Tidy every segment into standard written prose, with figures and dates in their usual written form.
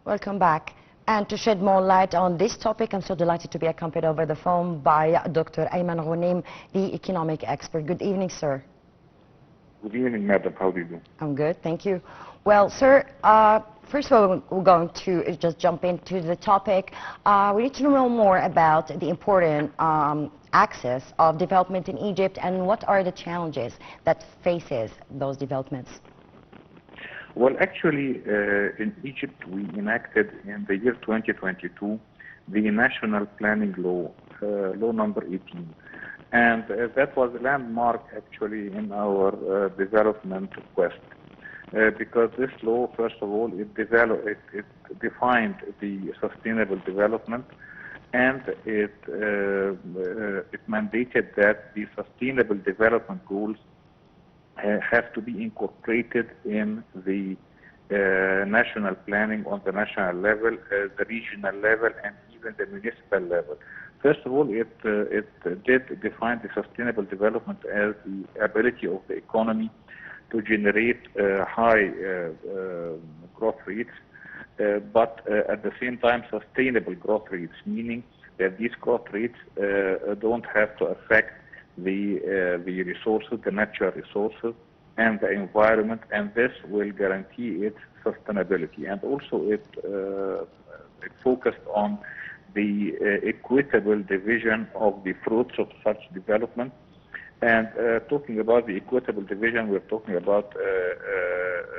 Welcome back. And to shed more light on this topic, I'm so delighted to be accompanied over the phone by Dr. Ayman Ghoneim, the economic expert. Good evening, sir. Good evening, madam. How do you do? I'm good, thank you. Well, sir, first of all, we're going to just jump into the topic. We need to know more about the important axis of development in Egypt and what are the challenges that faces those developments. Well, actually, in Egypt, we enacted in the year 2022 the National Planning Law, Law number 18. And that was a landmark, actually, in our development quest. Because this law, first of all, it defined the sustainable development, and it mandated that the sustainable development goals have to be incorporated in the national planning on the national level, the regional level, and even the municipal level. First of all, it did define the sustainable development as the ability of the economy to generate high growth rates, but at the same time sustainable growth rates, meaning that these growth rates don't have to affect the resources, the natural resources, and the environment, and this will guarantee its sustainability. And also it focused on the equitable division of the fruits of such development. And talking about the equitable division, we're talking about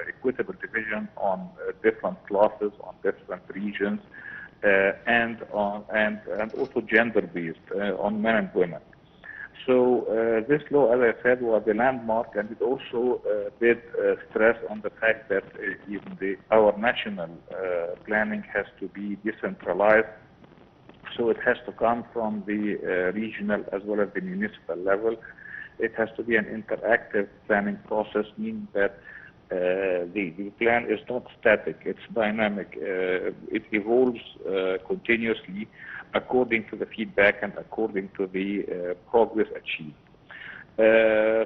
equitable division on different classes, on different regions, and also gender-based on men and women. So this law, as I said, was a landmark, and it also did stress on the fact that even our national planning has to be decentralized. So it has to come from the regional as well as the municipal level. It has to be an interactive planning process, meaning that the plan is not static, it's dynamic. It evolves continuously according to the feedback and according to the progress achieved.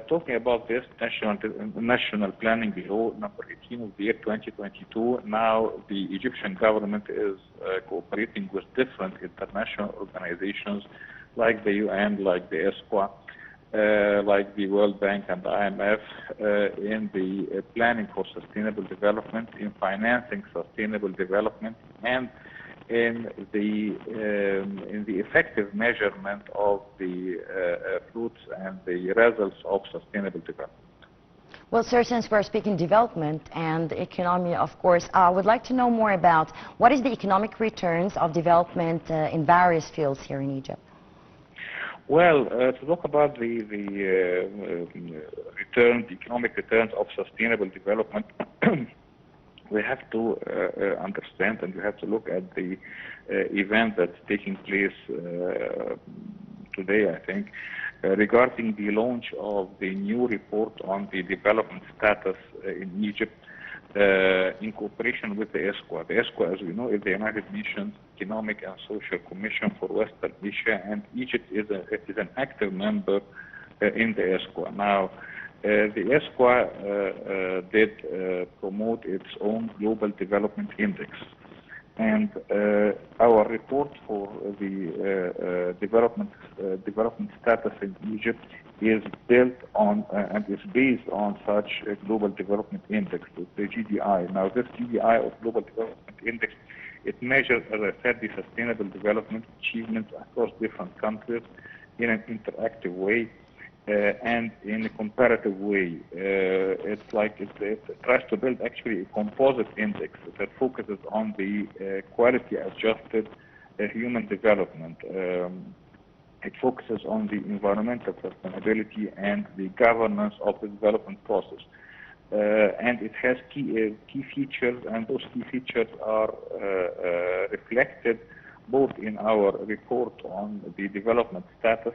Talking about this national planning law number 18 of the year 2022, now the Egyptian government is cooperating with different international organizations like the UN, like the ESCWA, like the World Bank and the IMF, in the planning for sustainable development, in financing sustainable development, and in the effective measurement of the fruits and the results of sustainable development. Well, sir, since we're speaking development and economy, of course, I would like to know more about what is the economic returns of development in various fields here in Egypt. Well, to talk about the economic returns of sustainable development, we have to understand and we have to look at the event that's taking place today, I think, regarding the launch of the new report on the development status in Egypt in cooperation with the ESCWA. The ESCWA, as we know, is the United Nations Economic and Social Commission for Western Asia, and Egypt is an active member in the ESCWA. Now, the ESCWA did promote its own Global Development Index, and our report for the development status in Egypt is built on and is based on such a Global Development Index, the GDI. Now, this GDI of Global Development Index, it measures, as I said, the sustainable development achievements across different countries in an interactive way and in a comparative way. It tries to build actually a composite index that focuses on the quality-adjusted human development. It focuses on the environmental sustainability and the governance of the development process. And it has key features, and those key features are reflected both in our report on the development status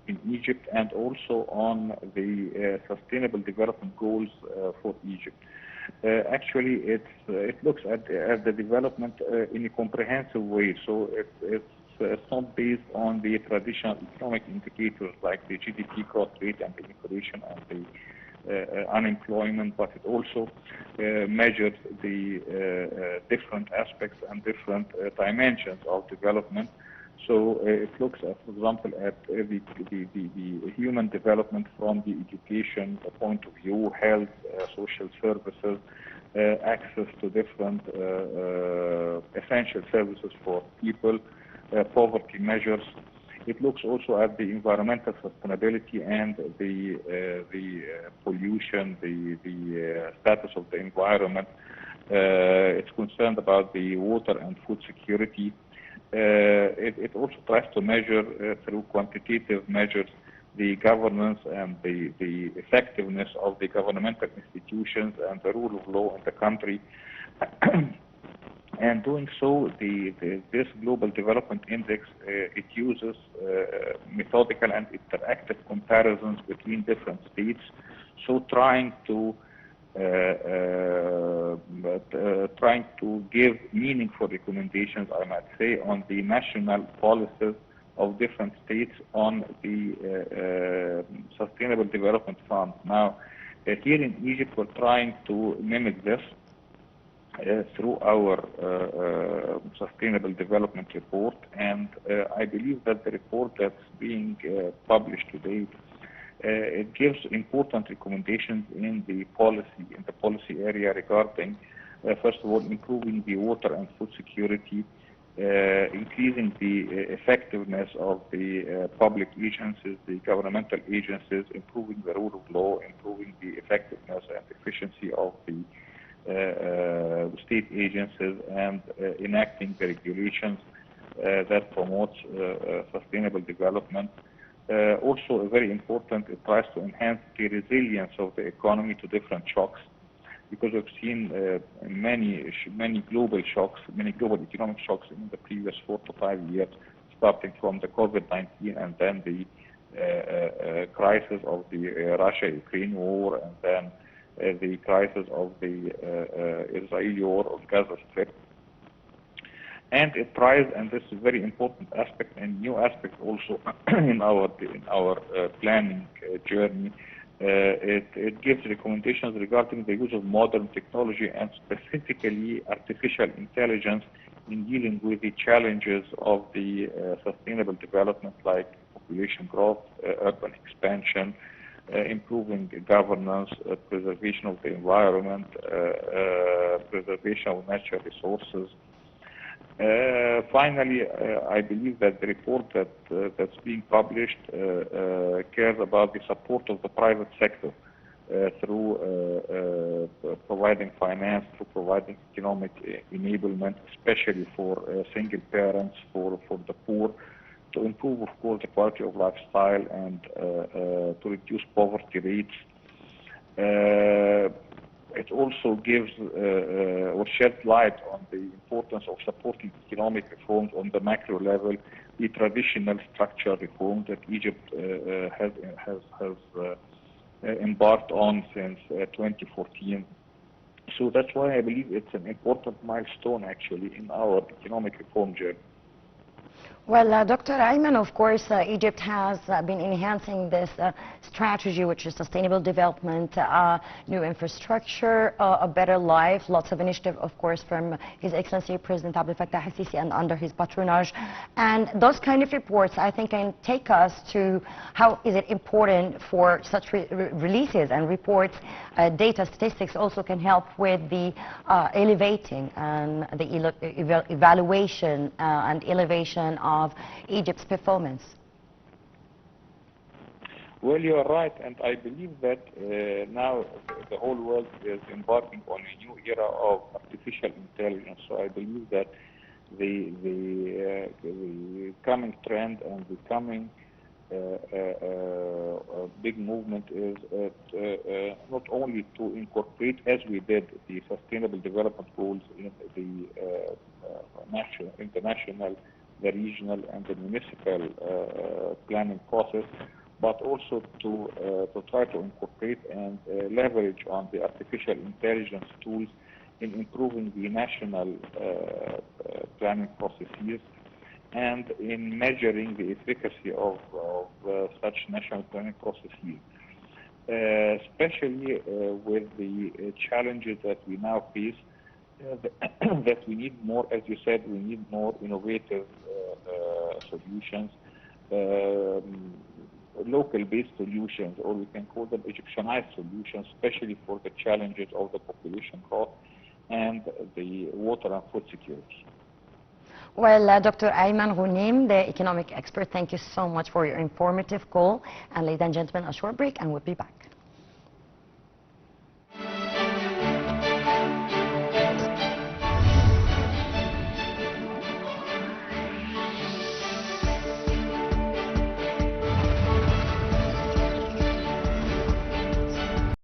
in Egypt and also on the sustainable development goals for Egypt. Actually, it looks at the development in a comprehensive way, so it's not based on the traditional economic indicators like the GDP growth rate and the immigration and unemployment, but it also measures the different aspects and different dimensions of development. So it looks at, for example, at the human development from the education point of view, health, social services, access to different essential services for people, poverty measures. It looks also at the environmental sustainability and the pollution, the status of the environment. It's concerned about the water and food security. It also tries to measure through quantitative measures the governance and the effectiveness of the governmental institutions and the rule of law in the country. And doing so, this Global Development Index, it uses methodical and interactive comparisons between different states, so trying to give meaningful recommendations, I might say, on the national policies of different states on the Sustainable Development Fund. Now, here in Egypt, we're trying to mimic this through our Sustainable Development Report, and I believe that the report that's being published today, it gives important recommendations in the policy area regarding, first of all, improving the water and food security, increasing the effectiveness of the public agencies, the governmental agencies, improving the rule of law, improving the effectiveness and efficiency of the state agencies, and enacting the regulations that promotes sustainable development. Also, very important, it tries to enhance the resilience of the economy to different shocks, because we've seen many global shocks, many global economic shocks in the previous 4 to 5 years, starting from the COVID-19 and then the crisis of the Russia-Ukraine war, and then the crisis of the Israeli war of Gaza Strip. And it tries, and this is a very important aspect and new aspect also in our planning journey, it gives recommendations regarding the use of modern technology and specifically artificial intelligence in dealing with the challenges of the sustainable development, like population growth, urban expansion, improving governance, preservation of the environment, preservation of natural resources. Finally, I believe that the report that's being published cares about the support of the private sector through providing finance, through providing economic enablement, especially for single parents, for the poor, to improve, of course, the quality of lifestyle and to reduce poverty rates. It also gives or sheds light on the importance of supporting economic reforms on the macro level, the traditional structural reforms that Egypt has embarked on since 2014. So that's why I believe it's an important milestone, actually, in our economic reform journey. Well, Dr. Ayman, of course, Egypt has been enhancing this strategy, which is sustainable development, new infrastructure, a better life, lots of initiative, of course, from His Excellency President Abdel Fattah al-Sisi and under his patronage. And those kind of reports, I think, can take us to how is it important for such releases and reports. Data statistics also can help with the elevating and the evaluation and elevation of Egypt's performance. Well, you are right, and I believe that now the whole world is embarking on a new era of artificial intelligence. So I believe that the coming trend and the coming big movement is not only to incorporate, as we did, the Sustainable Development Goals in the national, the regional, and the municipal planning process, but also to try to incorporate and leverage on the artificial intelligence tools in improving the national planning processes and in measuring the efficacy of such national planning processes. especially with the challenges that we now face, that we need more, as you said, we need more innovative solutions, local-based solutions, or we can call them Egyptianized solutions, especially for the challenges of the population growth and the water and food security. Well, Dr. Ayman Ghoneim, the economic expert, thank you so much for your informative call. And ladies and gentlemen, a short break and we'll be back.